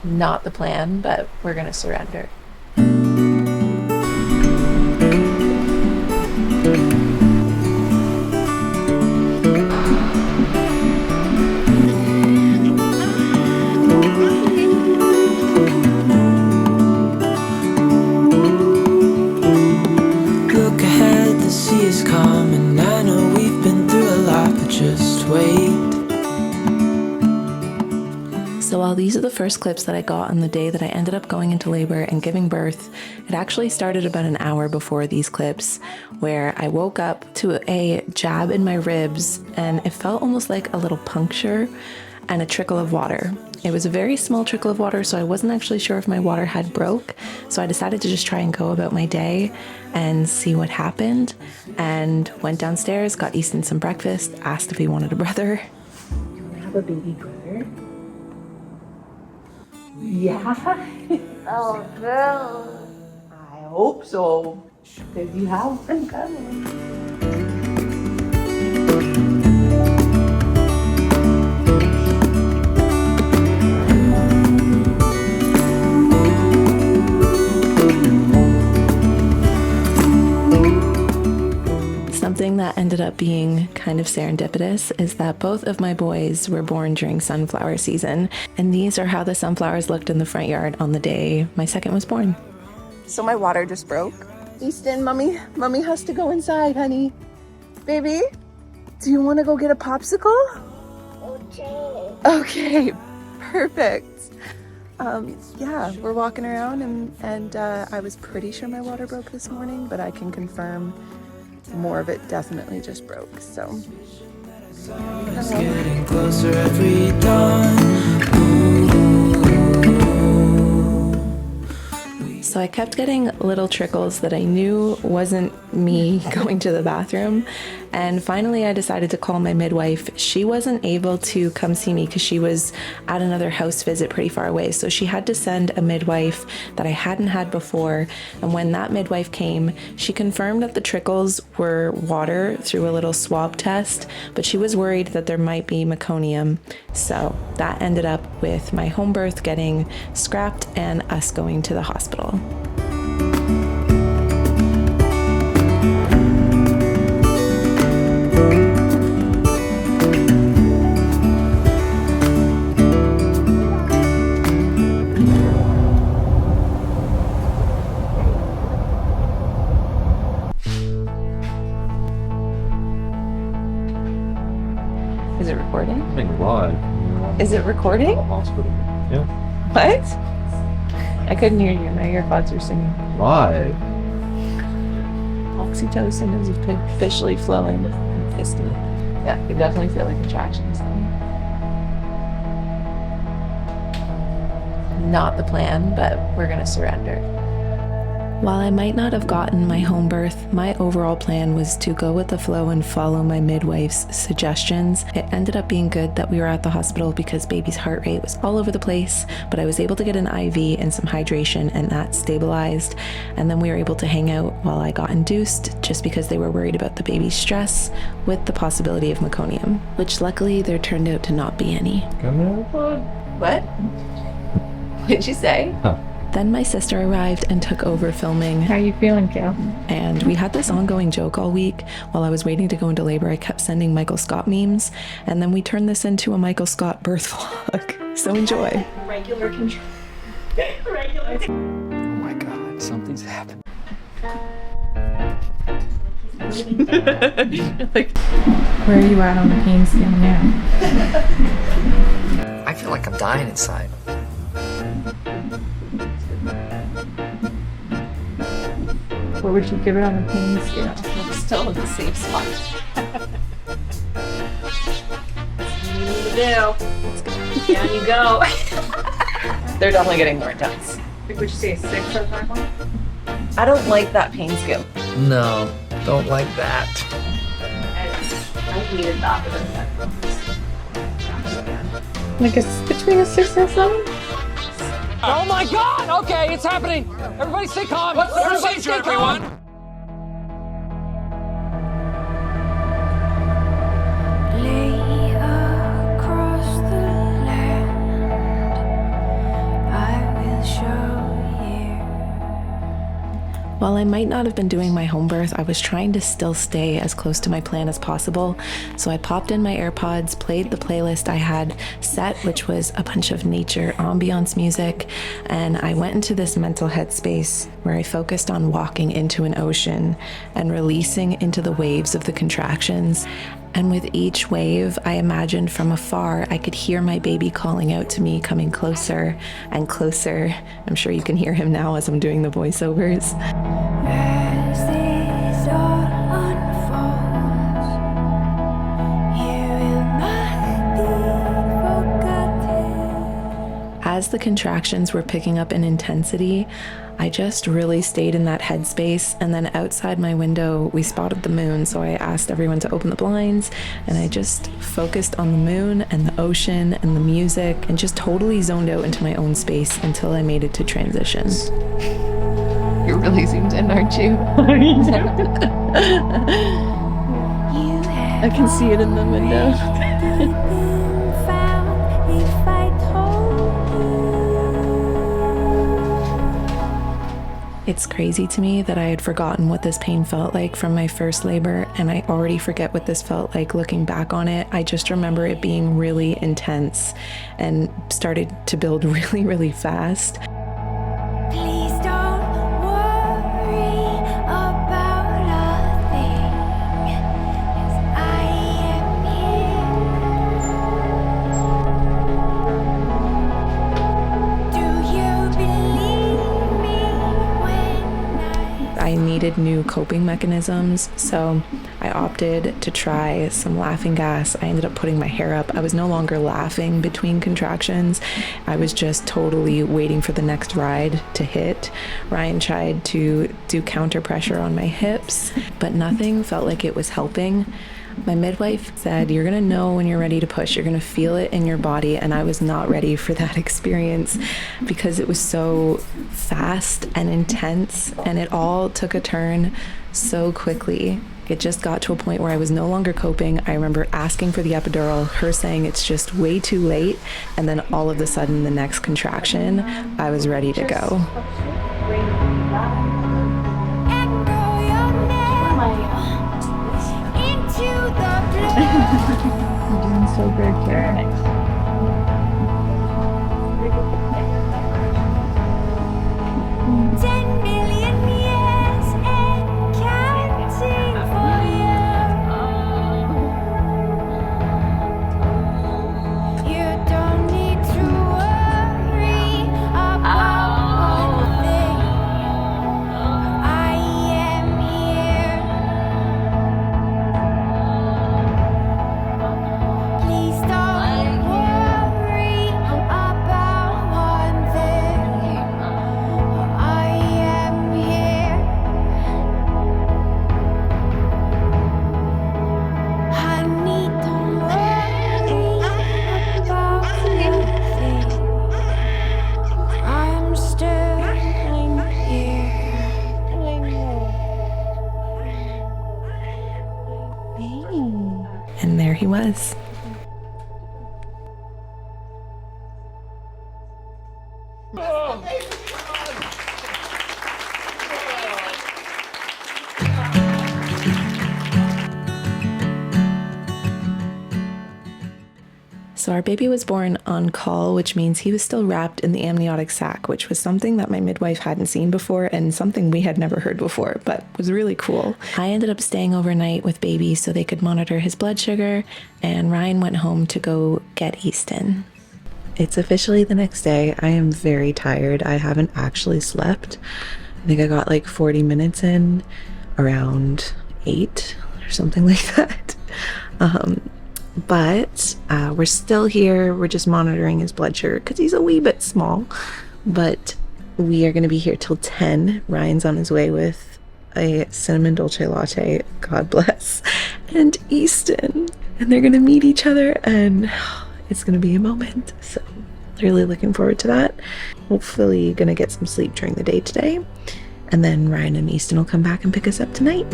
Not the plan, but we're gonna surrender. Look ahead, the sea is calm, and I know we've been through a lot, but just wait. So while these are the first clips that I got on the day that I ended up going into labor and giving birth, it actually started about an hour before these clips, where I woke up to a jab in my ribs and it felt almost like a little puncture and a trickle of water. It was a very small trickle of water, so I wasn't actually sure if my water had broke. So I decided to just try and go about my day and see what happened, and went downstairs, got Easton some breakfast, asked if he wanted a brother. You want to have a baby brother? Yeah. Oh, no. I hope so, because you have been coming. Something that ended up being kind of serendipitous is that both of my boys were born during sunflower season, and these are how the sunflowers looked in the front yard on the day my second was born. So my water just broke. Easton, mommy has to go inside, honey. Baby, do you want to go get a popsicle? Okay. Okay, perfect. Yeah, we're walking around and I was pretty sure my water broke this morning, but I can confirm more of it definitely just broke, so. It's getting closer every dawn. So I kept getting little trickles that I knew wasn't me going to the bathroom. And finally I decided to call my midwife. She wasn't able to come see me because she was at another house visit pretty far away. So she had to send a midwife that I hadn't had before. And when that midwife came, she confirmed that the trickles were water through a little swab test, but she was worried that there might be meconium. So that ended up with my home birth getting scrapped and us going to the hospital. Is it recording? I think live. Is it recording? Hospital. Yeah. What? I couldn't hear you. My earpods were singing. Live. Oxytocin is officially flowing. I'm pissed at it. Yeah, you definitely feel like contractions. Not the plan, but we're gonna surrender. While I might not have gotten my home birth, my overall plan was to go with the flow and follow my midwife's suggestions. It ended up being good that we were at the hospital because baby's heart rate was all over the place, but I was able to get an IV and some hydration, and that stabilized. And then we were able to hang out while I got induced, just because they were worried about the baby's stress with the possibility of meconium, which luckily there turned out to not be any. Come here, bud. What? What'd you say? Huh. Then my sister arrived and took over filming. How you feeling, Caul? And we had this ongoing joke all week. While I was waiting to go into labor, I kept sending Michael Scott memes, and then we turned this into a Michael Scott birth vlog. So enjoy. Regular control. Regular. Oh my God, something's happened. Like, Where are you at on the pain scale now? I feel like I'm dying inside. What would you give it on the pain scale? I'm still in the safe spot. What you need to do. Down you go. They're definitely getting more intense. Would you say a 6 on that one? I don't like that pain scale. No, don't like that. I hated that with like between a 6 and a 7? Oh my God! Okay, it's happening. Everybody stay calm. What's the procedure, everyone? Lay across the land, While I might not have been doing my home birth, I was trying to still stay as close to my plan as possible. So I popped in my AirPods, played the playlist I had set, which was a bunch of nature ambiance music, and I went into this mental headspace where I focused on walking into an ocean and releasing into the waves of the contractions. And with each wave, I imagined from afar I could hear my baby calling out to me, coming closer and closer. I'm sure you can hear him now as I'm doing the voiceovers. As this all unfolds, you will not be forgotten. As the contractions were picking up in intensity, I just really stayed in that headspace, and then outside my window we spotted the moon, so I asked everyone to open the blinds, and I just focused on the moon and the ocean and the music and just totally zoned out into my own space until I made it to transition. You're really zoomed in, aren't you? I can see it in the window. It's crazy to me that I had forgotten what this pain felt like from my first labor, and I already forget what this felt like looking back on it. I just remember it being really intense and started to build really, really fast. Please don't worry about a thing, 'cause I am here. Do you believe me when I needed new coping mechanisms, so I opted to try some laughing gas. I ended up putting my hair up. I was no longer laughing between contractions. I was just totally waiting for the next ride to hit. Ryan tried to do counter pressure on my hips, but nothing felt like it was helping. My midwife said, "You're gonna know when you're ready to push. You're gonna feel it in your body," and I was not ready for that experience because it was so fast and intense, and it all took a turn so quickly. It just got to a point where I was no longer coping. I remember asking for the epidural, her saying it's just way too late, and then all of a sudden the next contraction, I was ready to go. echo your name into the blue? You're doing so good, Karen. 10 million years and counting for you. You don't need to worry about one thing. I am here. Please don't worry about one thing. I am here. Honey, don't worry about nothing. I'm still here. And there he was. So our baby was born on Caul, which means he was still wrapped in the amniotic sac, which was something that my midwife hadn't seen before and something we had never heard before, but was really cool. I ended up staying overnight with baby so they could monitor his blood sugar, and Ryan went home to go get Easton. It's officially the next day. I am very tired. I haven't actually slept. I think I got like 40 minutes in, around 8 or something like that. But we're still here. We're just monitoring his blood sugar because he's a wee bit small. But we are going to be here till 10. Ryan's on his way with a cinnamon dolce latte, God bless, and Easton. And they're going to meet each other, and it's going to be a moment. So really looking forward to that. Hopefully going to get some sleep during the day today. And then Ryan and Easton will come back and pick us up tonight.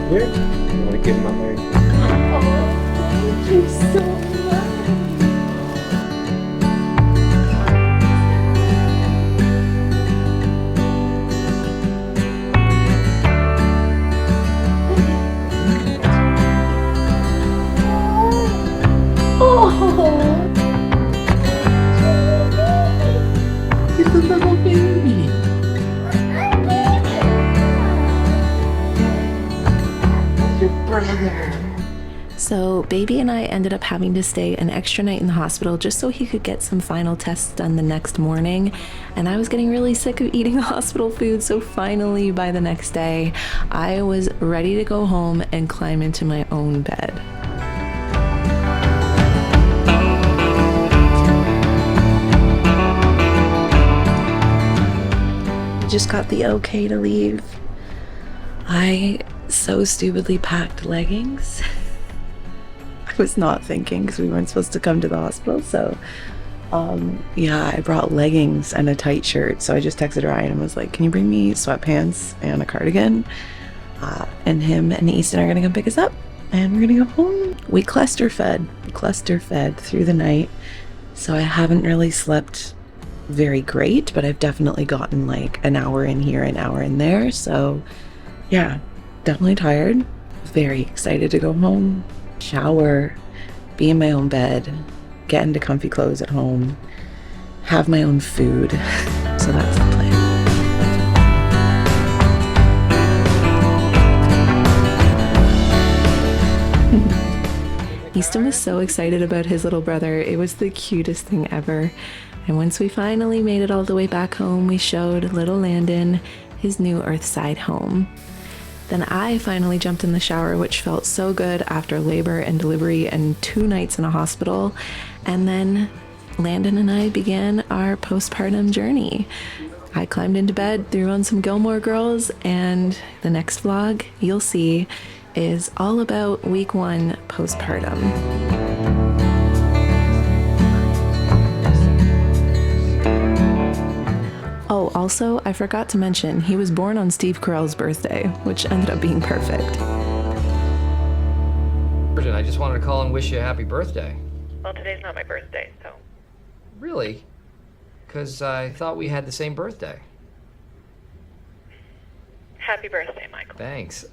Here? You want to give him a hug? Thank you so much. baby and I ended up having to stay an extra night in the hospital just so he could get some final tests done the next morning. And I was getting really sick of eating the hospital food, so finally by the next day, I was ready to go home and climb into my own bed. Just got the okay to leave. I so stupidly packed leggings. I was not thinking because we weren't supposed to come to the hospital, so yeah, I brought leggings and a tight shirt. So I just texted Ryan and was like, can you bring me sweatpants and a cardigan? And him and Easton are gonna come pick us up and we're gonna go home. We cluster fed through the night, so I haven't really slept very great, but I've definitely gotten like an hour in here, an hour in there. So yeah, definitely tired. Very excited to go home, shower, be in my own bed, get into comfy clothes at home, have my own food. So that's the plan. Easton was so excited about his little brother. It was the cutest thing ever. And once we finally made it all the way back home, we showed little Landon his new earthside home. Then I finally jumped in the shower, which felt so good after labor and delivery and 2 nights in a hospital. And then Landon and I began our postpartum journey. I climbed into bed, threw on some Gilmore Girls, and the next vlog you'll see is all about week 1 postpartum. Oh, also, I forgot to mention, he was born on Steve Carell's birthday, which ended up being perfect. I just wanted to call and wish you a happy birthday. Well, today's not my birthday, so. Really? Because I thought we had the same birthday. Happy birthday, Michael. Thanks.